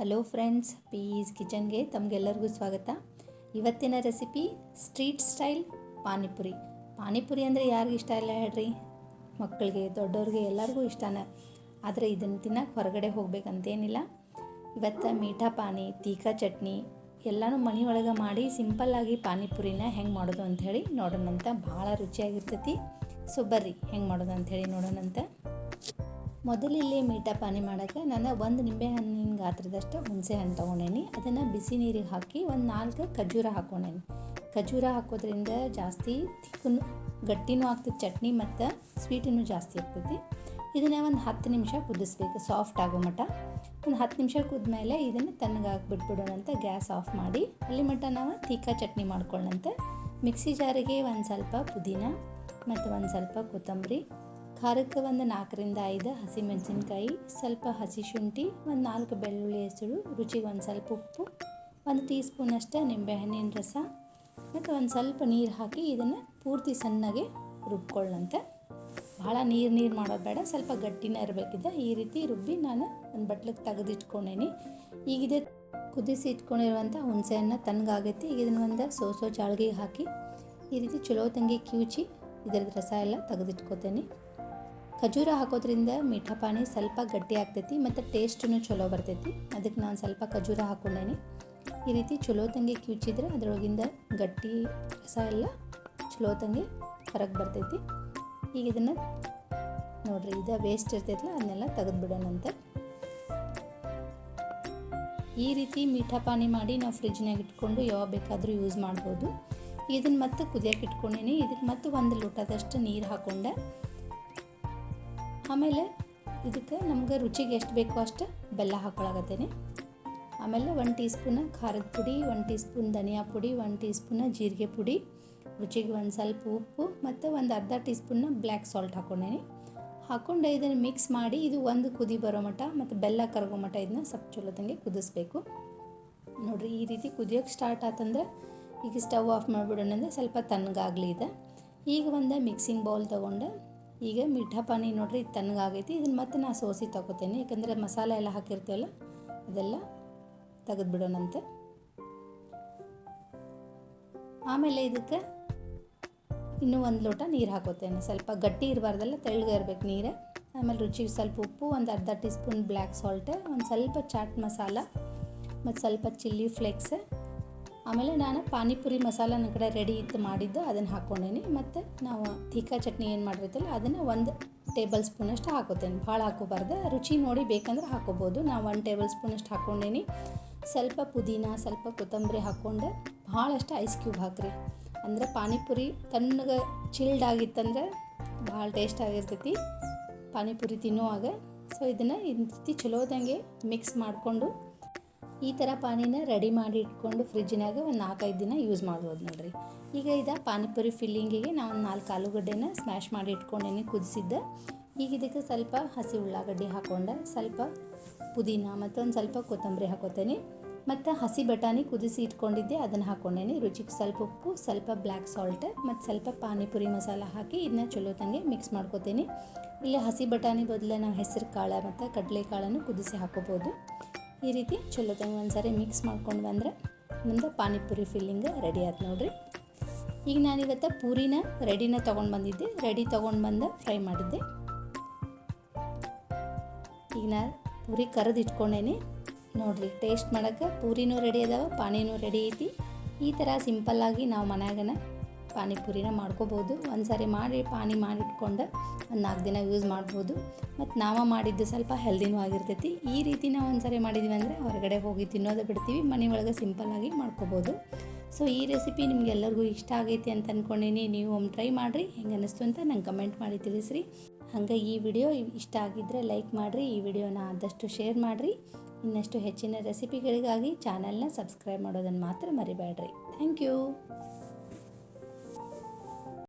Hello friends, piece ಕಿಚನ್ಗೆ ತಮಗೆಲ್ಲರಿಗೂ ಸ್ವಾಗತ. ಇವತ್ತಿನ recipe street style panipuri. Panipuri ಅಂದರೆ ಯಾರಿಗೂ ಇಷ್ಟ ಇಲ್ಲ ಹೇಳ್ರಿ? ಮಕ್ಕಳಿಗೆ, ದೊಡ್ಡವ್ರಿಗೆ ಎಲ್ಲರಿಗೂ ಇಷ್ಟನೇ. ಆದರೆ ಇದನ್ನು ತಿನ್ನಕ್ಕೆ ಹೊರಗಡೆ ಹೋಗ್ಬೇಕಂತೇನಿಲ್ಲ. ಇವತ್ತು ಮೀಠಾ ಪಾನಿ, ತೀಖಾ ಚಟ್ನಿ ಎಲ್ಲನೂ ಮನೆಯೊಳಗೆ ಮಾಡಿ ಸಿಂಪಲ್ಲಾಗಿ ಪಾನಿಪುರಿನ ಹೆಂಗೆ ಮಾಡೋದು ಅಂಥೇಳಿ ನೋಡೋಣಂತ. ಭಾಳ ರುಚಿಯಾಗಿರ್ತೈತಿ. ಸೊ ಬರ್ರಿ ಹೆಂಗೆ ಮಾಡೋದು ಅಂಥೇಳಿ ನೋಡೋಣಂತ. ಮೊದಲಿಲ್ಲಿ ಮೀಠಾ ಪಾನಿ ಮಾಡೋಕ್ಕೆ ನಾನು ಒಂದು ನಿಂಬೆ ಹಣ್ಣಿನ ಗಾತ್ರದಷ್ಟು ಹುಣಸೆ ಹಣ್ಣು ತೊಗೊಂಡೇನಿ. ಅದನ್ನು ಬಿಸಿ ನೀರಿಗೆ ಹಾಕಿ ಒಂದು 4 ಖಜೂರ ಹಾಕ್ಕೊಂಡೇನಿ. ಖಜೂರ ಹಾಕೋದ್ರಿಂದ ಜಾಸ್ತಿ ತಿಕ್ಕನು ಗಟ್ಟಿನೂ ಆಗ್ತದೆ ಚಟ್ನಿ, ಮತ್ತು ಸ್ವೀಟೂ ಜಾಸ್ತಿ ಆಗ್ತೈತಿ. ಇದನ್ನು ಒಂದು 10 ನಿಮಿಷ ಕುದಿಸ್ಬೇಕು, ಸಾಫ್ಟ್ ಆಗೋ ಮಟ್ಟ. ಒಂದು 10 ನಿಮಿಷ ಕುದ್ಮೇಲೆ ಇದನ್ನು ತಣ್ಣಗಾಗಿ ಬಿಟ್ಬಿಡೋಣಂತ. ಗ್ಯಾಸ್ ಆಫ್ ಮಾಡಿ ಅಲ್ಲಿ ಮಟ್ಟ ನಾವು ತೀಖಾ ಚಟ್ನಿ ಮಾಡ್ಕೊಳ್ಳೋಣಂತ. ಮಿಕ್ಸಿ ಜಾರಿಗೆ ಒಂದು ಸ್ವಲ್ಪ ಪುದೀನ ಮತ್ತು ಒಂದು ಸ್ವಲ್ಪ ಕೊತ್ತಂಬರಿ, ಖಾರಕ್ಕೆ ಒಂದು 4ರಿಂದ 5 ಹಸಿಮೆಣಸಿನ್ಕಾಯಿ, ಸ್ವಲ್ಪ ಹಸಿ ಶುಂಠಿ, ಒಂದು 4 ಬೆಳ್ಳುಳ್ಳಿ ಹೆಸರು, ರುಚಿಗೆ ಒಂದು ಸ್ವಲ್ಪ ಉಪ್ಪು, 1 ಟೀ ಸ್ಪೂನಷ್ಟು ನಿಂಬೆಹಣ್ಣಿನ ರಸ ಮತ್ತು ಒಂದು ಸ್ವಲ್ಪ ನೀರು ಹಾಕಿ ಇದನ್ನು ಪೂರ್ತಿ ಸಣ್ಣಗೆ ರುಬ್ಕೊಳ್ಳಂತೆ. ಭಾಳ ನೀರು ಮಾಡೋದು ಬೇಡ, ಸ್ವಲ್ಪ ಗಟ್ಟಿನೇ ಇರಬೇಕಿದೆ. ಈ ರೀತಿ ರುಬ್ಬಿ ನಾನು ಒಂದು ಬಟ್ಲಿಗೆ ತೆಗೆದಿಟ್ಕೊಂಡೇನಿ. ಈಗಿದೆ ಕುದಿಸಿ ಇಟ್ಕೊಂಡಿರುವಂಥ ಹುಣಸೆಹಣ್ಣು ತಣ್ಣಗಾಗೈತಿ. ಈಗ ಇದನ್ನು ಒಂದು ಸೋಸೋ ಜಾಳ್ಗಿಗೆ ಹಾಕಿ ಈ ರೀತಿ ಚಲೋ ತಂಗಿ ಕಿವುಚಿ ಇದರದ್ದು ರಸ ಎಲ್ಲ ತೆಗೆದಿಟ್ಕೋತೇನೆ. ಖಜೂರ ಹಾಕೋದ್ರಿಂದ ಮೀಠಾ ಪಾನಿ ಸ್ವಲ್ಪ ಗಟ್ಟಿ ಆಗ್ತೈತಿ ಮತ್ತು ಟೇಸ್ಟೂ ಚಲೋ ಬರ್ತೈತಿ. ಅದಕ್ಕೆ ನಾನು ಸ್ವಲ್ಪ ಖಜೂರ ಹಾಕ್ಕೊಂಡೇನಿ. ಈ ರೀತಿ ಚಲೋ ತಂಗಿ ಕಿವುಚಿದ್ರೆ ಅದರೊಳಗಿಂದ ಗಟ್ಟಿ ರಸ ಎಲ್ಲ ಚಲೋ ತಂಗಿ ಹೊರಗೆ ಬರ್ತೈತಿ. ಈಗ ಇದನ್ನು ನೋಡಿರಿ, ಇದು ವೇಸ್ಟ್ ಇರ್ತೈತಲ್ಲ ಅದನ್ನೆಲ್ಲ ತೆಗೆದುಬಿಡೋಣಂತೆ. ಈ ರೀತಿ ಮೀಠಾ ಪಾನಿ ಮಾಡಿ ನಾವು ಫ್ರಿಜ್ನಾಗ ಇಟ್ಕೊಂಡು ಯಾವಾಗ ಬೇಕಾದರೂ ಯೂಸ್ ಮಾಡ್ಬೋದು. ಇದನ್ನು ಮತ್ತೆ ಕುದಿಯೋಕೆ ಇಟ್ಕೊಂಡೇನಿ. ಇದಕ್ಕೆ ಮತ್ತೆ 1 ಲೋಟದಷ್ಟು ನೀರು ಹಾಕ್ಕೊಂಡೆ. ಆಮೇಲೆ ಇದಕ್ಕೆ ನಮ್ಗೆ ರುಚಿಗೆ ಎಷ್ಟು ಬೇಕೋ ಅಷ್ಟು ಬೆಲ್ಲ ಹಾಕ್ಕೊಳಕತ್ತೇನೆ. ಆಮೇಲೆ 1 ಟೀ ಸ್ಪೂನ್ ಖಾರದ ಪುಡಿ, 1 ಟೀ ಸ್ಪೂನ್ ಧನಿಯಾ ಪುಡಿ, 1 ಟೀ ಸ್ಪೂನ್ ಜೀರಿಗೆ ಪುಡಿ, ರುಚಿಗೆ ಒಂದು ಸ್ವಲ್ಪ ಉಪ್ಪು ಮತ್ತು ಒಂದು ಅರ್ಧ ಟೀ ಸ್ಪೂನ್ ಬ್ಲ್ಯಾಕ್ ಸಾಲ್ಟ್ ಹಾಕ್ಕೊಂಡೇನಿ. ಹಾಕ್ಕೊಂಡು ಇದನ್ನು ಮಿಕ್ಸ್ ಮಾಡಿ ಇದು ಒಂದು ಕುದಿ ಬರೋ ಮಟ್ಟ ಮತ್ತು ಬೆಲ್ಲ ಕರಗೋ ಮಟ್ಟ ಇದನ್ನ ಸ್ವಲ್ಪ ಚಲೋ ತಂಗೆ ಕುದಿಸ್ಬೇಕು. ನೋಡಿರಿ, ಈ ರೀತಿ ಕುದಿಯೋಕ್ಕೆ ಸ್ಟಾರ್ಟ್ ಆತಂದ್ರೆ ಈಗ ಸ್ಟವ್ ಆಫ್ ಮಾಡಿಬಿಡೋಣಂದ್ರೆ ಸ್ವಲ್ಪ ತಣ್ಣಗಾಗಲಿ ಇದೆ. ಈಗ ಒಂದು ಮಿಕ್ಸಿಂಗ್ ಬೌಲ್ ತೊಗೊಂಡು ಈಗ ಮೀಠಾ ಪಾನಿ ನೋಡಿರಿ ತಣ್ಣಗಾಗೈತಿ. ಇದನ್ನು ಮತ್ತೆ ನಾನು ಸೋಸಿ ತೊಗೋತೇನೆ, ಯಾಕಂದರೆ ಮಸಾಲೆ ಎಲ್ಲ ಹಾಕಿರ್ತೀವಲ್ಲ ಅದೆಲ್ಲ ತೆಗೆದುಬಿಡೋಣಂತೆ. ಆಮೇಲೆ ಇದಕ್ಕೆ ಇನ್ನೂ 1 ಲೋಟ ನೀರು ಹಾಕೋತೇನೆ. ಸ್ವಲ್ಪ ಗಟ್ಟಿ ಇರಬಾರ್ದಲ್ಲ, ತೆಳ್ಳಗೆ ಇರಬೇಕು ನೀರು. ಆಮೇಲೆ ರುಚಿಗೆ ಸ್ವಲ್ಪ ಉಪ್ಪು, ಒಂದು ಅರ್ಧ ಟೀ ಸ್ಪೂನ್ ಬ್ಲ್ಯಾಕ್ ಸಾಲ್ಟ್, ಒಂದು ಸ್ವಲ್ಪ ಚಾಟ್ ಮಸಾಲ ಮತ್ತು ಸ್ವಲ್ಪ ಚಿಲ್ಲಿ ಫ್ಲೇಕ್ಸ್. ಆಮೇಲೆ ನಾನು ಪಾನಿಪುರಿ ಮಸಾಲ ನನ್ನ ಕಡೆ ರೆಡಿ ಇತ್ತು ಮಾಡಿದ್ದು, ಅದನ್ನು ಹಾಕ್ಕೊಂಡೇನಿ. ಮತ್ತು ನಾವು ತೀಖಾ ಚಟ್ನಿ ಏನು ಮಾಡಿರ್ತಲ್ಲ ಅದನ್ನು 1 ಟೇಬಲ್ ಸ್ಪೂನಷ್ಟು ಹಾಕೋತೇನೆ. ಭಾಳ ಹಾಕೋಬಾರ್ದು, ರುಚಿ ನೋಡಿ ಬೇಕಂದ್ರೆ ಹಾಕೋಬೋದು. ನಾವು 1 ಟೇಬಲ್ ಸ್ಪೂನಷ್ಟು ಹಾಕ್ಕೊಂಡೇನಿ. ಸ್ವಲ್ಪ ಪುದೀನ, ಸ್ವಲ್ಪ ಕೊತ್ತಂಬರಿ ಹಾಕ್ಕೊಂಡು ಭಾಳಷ್ಟು ಐಸ್ ಕ್ಯೂಬ್ ಹಾಕ್ರಿ. ಅಂದರೆ ಪಾನಿಪುರಿ ತಣ್ಣಗೆ ಚಿಲ್ಡ್ ಆಗಿತ್ತಂದ್ರೆ ಭಾಳ ಟೇಸ್ಟ್ ಆಗಿರ್ತೈತಿ ಪಾನಿಪುರಿ ತಿನ್ನುವಾಗ. ಸೊ ಇದನ್ನು ಈ ರೀತಿ ಚಲೋದಂಗೆ ಮಿಕ್ಸ್ ಮಾಡಿಕೊಂಡು ಈ ಥರ ಪಾನಿನ ರೆಡಿ ಮಾಡಿ ಇಟ್ಕೊಂಡು ಫ್ರಿಜ್ಜಿನಾಗ ಒಂದು 4-5 ದಿನ ಯೂಸ್ ಮಾಡ್ಬೋದು ನೋಡಿರಿ. ಈಗ ಇದು ಪಾನಿಪುರಿ ಫಿಲ್ಲಿಂಗಿಗೆ ನಾನು 4 ಆಲೂಗಡ್ಡೆನ ಸ್ಮ್ಯಾಶ್ ಮಾಡಿ ಇಟ್ಕೊಂಡೇನಿ ಕುದಿಸಿದ್ದೆ. ಈಗ ಇದಕ್ಕೆ ಸ್ವಲ್ಪ ಹಸಿ ಉಳ್ಳಾಗಡ್ಡಿ ಹಾಕ್ಕೊಂಡೆ, ಸ್ವಲ್ಪ ಪುದೀನ ಮತ್ತು ಒಂದು ಸ್ವಲ್ಪ ಕೊತ್ತಂಬರಿ ಹಾಕೋತೇನೆ. ಮತ್ತು ಹಸಿ ಬಟಾಣಿ ಕುದಿಸಿ ಇಟ್ಕೊಂಡಿದ್ದೆ ಅದನ್ನು ಹಾಕ್ಕೊಂಡೇನಿ. ರುಚಿಗೆ ಸ್ವಲ್ಪ ಉಪ್ಪು, ಸ್ವಲ್ಪ ಬ್ಲ್ಯಾಕ್ ಸಾಲ್ಟ್ ಮತ್ತು ಸ್ವಲ್ಪ ಪಾನಿಪುರಿ ಮಸಾಲ ಹಾಕಿ ಇದನ್ನ ಚಲೋ ತಂಗೆ ಮಿಕ್ಸ್ ಮಾಡ್ಕೋತೀನಿ. ಇಲ್ಲಿ ಹಸಿ ಬಟಾಣಿ ಬದಲು ನಾವು ಹೆಸರು ಕಾಳು ಮತ್ತು ಕಡಲೆಕಾಳನ್ನು ಕುದಿಸಿ ಹಾಕೋಬೋದು. ಈ ರೀತಿ ಚಲೋ ತಂಗೆ ಒಂದು ಸಾರಿ ಮಿಕ್ಸ್ ಮಾಡ್ಕೊಂಡು ಬಂದರೆ ನಮ್ಮದು ಪಾನಿಪುರಿ ಫಿಲ್ಲಿಂಗ್ ರೆಡಿ ಆಯ್ತು ನೋಡಿರಿ. ಈಗ ನಾನಿವತ್ತು ಪೂರಿನ ರೆಡಿನ ತೊಗೊಂಡು ಬಂದಿದ್ದೆ, ರೆಡಿ ತೊಗೊಂಡು ಬಂದು ಫ್ರೈ ಮಾಡಿದ್ದೆ. ಈಗ ನಾನು ಪೂರಿ ಕರೆದು ಇಟ್ಕೊಂಡೇನಿ ನೋಡಿರಿ. ಟೇಸ್ಟ್ ಮಾಡೋಕ್ಕೆ ಪೂರಿನೂ ರೆಡಿ ಅದಾವೆ, ಪಾನಿನೂ ರೆಡಿ ಐತಿ. ಈ ಥರ ಸಿಂಪಲ್ಲಾಗಿ ನಾವು ಮನ್ಯಾಗನ ಪಾನಿಪುರಿನ ಮಾಡ್ಕೋಬೋದು. ಒಂದು ಸಾರಿ ಮಾಡಿ ಪಾನಿ ಮಾಡಿಟ್ಕೊಂಡು ಒಂದು 4 ದಿನ ಯೂಸ್ ಮಾಡ್ಬೋದು. ಮತ್ತು ನಾವು ಮಾಡಿದ್ದು ಸ್ವಲ್ಪ ಹೆಲ್ದಿನೂ ಆಗಿರ್ತೈತಿ. ಈ ರೀತಿ ನಾವು ಒಂದು ಸಾರಿ ಮಾಡಿದ್ವಿ ಅಂದರೆ ಹೊರಗಡೆ ಹೋಗಿ ತಿನ್ನೋದು ಬಿಡ್ತೀವಿ, ಮನೆ ಒಳಗೆ ಸಿಂಪಲ್ಲಾಗಿ ಮಾಡ್ಕೋಬೋದು. ಸೊ ಈ ರೆಸಿಪಿ ನಿಮಗೆಲ್ಲರಿಗೂ ಇಷ್ಟ ಆಗೈತಿ ಅಂತ ಅಂದ್ಕೊಂಡೀನಿ. ನೀವು ಒಮ್ಮೆ ಟ್ರೈ ಮಾಡಿರಿ, ಹೆಂಗೆ ಅನ್ನಿಸ್ತು ಅಂತ ನಂಗೆ ಕಮೆಂಟ್ ಮಾಡಿ ತಿಳಿಸ್ರಿ. ಹಾಗೆ ಈ ವಿಡಿಯೋ ಇಷ್ಟ ಆಗಿದ್ದರೆ ಲೈಕ್ ಮಾಡಿರಿ, ಈ ವಿಡಿಯೋನ ಆದಷ್ಟು ಶೇರ್ ಮಾಡಿರಿ. ಇನ್ನಷ್ಟು ಹೆಚ್ಚಿನ ರೆಸಿಪಿಗಳಿಗಾಗಿ ಚಾನಲ್ನ ಸಬ್ಸ್ಕ್ರೈಬ್ ಮಾಡೋದನ್ನು ಮಾತ್ರ ಮರಿಬೇಡ್ರಿ. Thank you.